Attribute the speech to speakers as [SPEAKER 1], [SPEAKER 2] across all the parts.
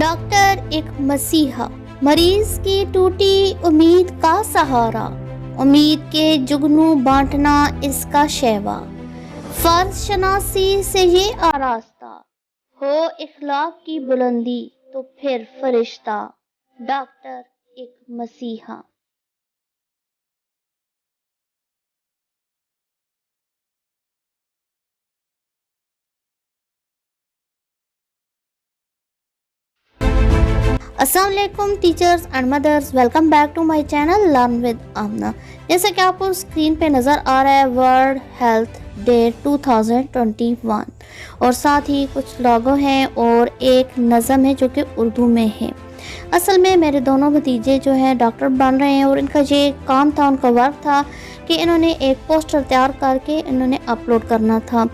[SPEAKER 1] Doctor एक मसीहा, मरीज की टूटी उम्मीद का सहारा, उम्मीद के जुगनू बांटना इसका शेवा, फर्ज शनासी से ये आरास्ता, हो इखलाक की बुलंदी तो फिर फरिश्ता, डॉक्टर एक मसीहा। अस्सलाम वालेकुम teachers and mothers, welcome back to my channel learn with Amna. जैसे कि आपको स्क्रीन पे नज़र आ रहा है वर्ल्ड हेल्थ डे 2021 और साथ ही कुछ लोगो हैं और एक नज़म है जो कि उर्दू में है। असल में मेरे दोनों भतीजे जो हैं डॉक्टर बन रहे हैं और इनका ये काम था, उनका वर्क था कि इन्होंने एक पोस्टर तैयार करके इन्होंने अपलोड करना था।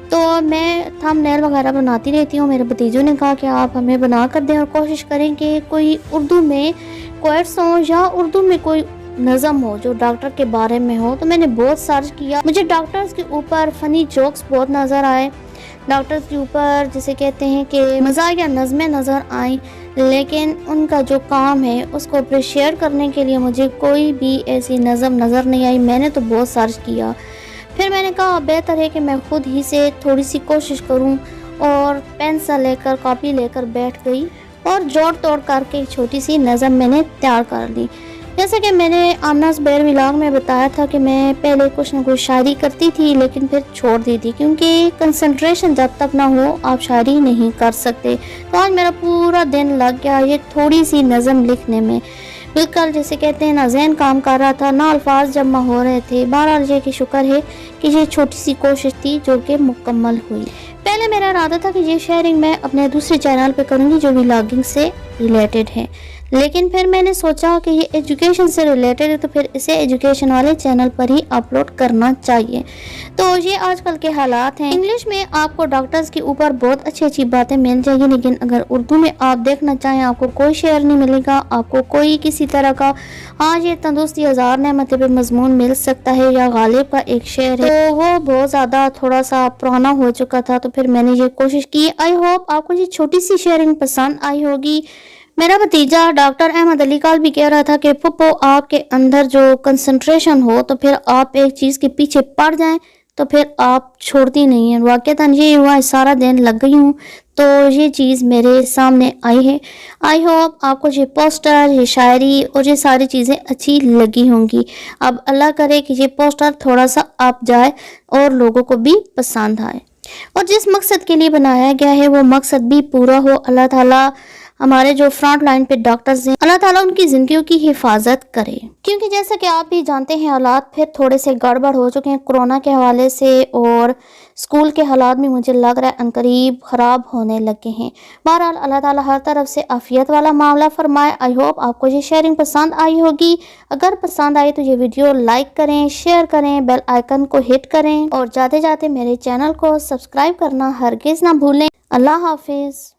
[SPEAKER 1] तो मैं थंबनेल वगैरह बनाती रहती हूँ। मेरे भतीजों ने कहा कि आप हमें बना कर दें और कोशिश करें कि कोई उर्दू में क्वेट्स हो या उर्दू में कोई नज़म हो जो डॉक्टर के बारे में हो। तो मैंने बहुत सर्च किया, मुझे डॉक्टर्स के ऊपर फ़नी जोक्स बहुत नज़र आए, डॉक्टर्स के ऊपर जिसे कहते हैं कि मज़ाहिया नज़में नज़र आई, लेकिन उनका जो काम है उसको अप्रिशिएट करने के लिए मुझे कोई भी ऐसी नज़म नज़र नहीं आई। मैंने तो बहुत सर्च किया, फिर मैंने कहा बेहतर है कि मैं खुद ही से थोड़ी सी कोशिश करूं और पेंसिल लेकर कॉपी लेकर बैठ गई और जोड़ तोड़ करके एक छोटी सी नज़म मैंने तैयार कर ली। जैसे कि मैंने आमनास बेर व्लॉग में बताया था कि मैं पहले कुछ न कुछ शायरी करती थी लेकिन फिर छोड़ दी थी, क्योंकि कंसंट्रेशन जब तक ना हो आप शायरी नहीं कर सकते। तो आज मेरा पूरा दिन लग गया ये थोड़ी सी नज़म लिखने में। बिल्कुल जैसे कहते हैं ना ज़हन काम कर रहा था, ना अल्फाज जमा हो रहे थे। बहरहाल ये कि शुक्र है कि ये छोटी सी कोशिश थी जो कि मुकम्मल हुई। पहले मेरा इरादा था कि ये शेयरिंग मैं अपने दूसरे चैनल पे करूँगी जो व्लॉगिंग से रिलेटेड है, लेकिन फिर मैंने सोचा कि ये एजुकेशन से रिलेटेड है तो फिर इसे एजुकेशन वाले चैनल पर ही अपलोड करना चाहिए। तो ये आजकल के हालात हैं। इंग्लिश में आपको डॉक्टर्स के ऊपर बहुत अच्छी अच्छी बातें मिल जाएगी, लेकिन अगर उर्दू में आप देखना चाहें आपको कोई शेयर नहीं मिलेगा, आपको कोई किसी तरह का आज ये तंदुरुस्ती हज़ार नेमतें पे मजमून मिल सकता है या गालिब का एक शेर है तो वो बहुत ज़्यादा थोड़ा सा पुराना हो चुका था। तो फिर मैंने ये कोशिश की। आई होप आपको ये छोटी सी शेयरिंग पसंद आई होगी। मेरा भतीजा डॉक्टर अहमद अली काल भी कह रहा था कि पप्पो आपके अंदर जो कंसंट्रेशन हो तो फिर आप एक चीज़ के पीछे पड़ जाएं तो फिर आप छोड़ती नहीं हैं। वाक़तन ये हुआ, सारा दिन लग गई हूँ तो ये चीज़ मेरे सामने आई है। आई होप आपको ये पोस्टर, ये शायरी और ये सारी चीज़ें अच्छी लगी होंगी। अब अल्लाह करे कि ये पोस्टर थोड़ा सा अप जाए और लोगों को भी पसंद आए और जिस मकसद के लिए बनाया गया है वो मकसद भी पूरा हो। अल्लाह ताला हमारे जो फ्रंट लाइन पे डॉक्टर्स हैं, अल्लाह ताला उनकी ज़िंदगियों की हिफाजत करे, क्योंकि जैसा कि आप भी जानते हैं हालात फिर थोड़े से गड़बड़ हो चुके हैं कोरोना के हवाले से और स्कूल के हालात भी मुझे लग रहा है अनकरीब ख़राब होने लगे हैं। बहरहाल अल्लाह ताला हर तरफ से आफियत वाला मामला फरमाए। आई होप आपको ये शेयरिंग पसंद आई होगी। अगर पसंद आई तो ये वीडियो लाइक करें, शेयर करें, बेल आइकन को हिट करें और जाते जाते मेरे चैनल को सब्सक्राइब करना हरगिज़ ना भूलें। अल्लाह हाफिज़।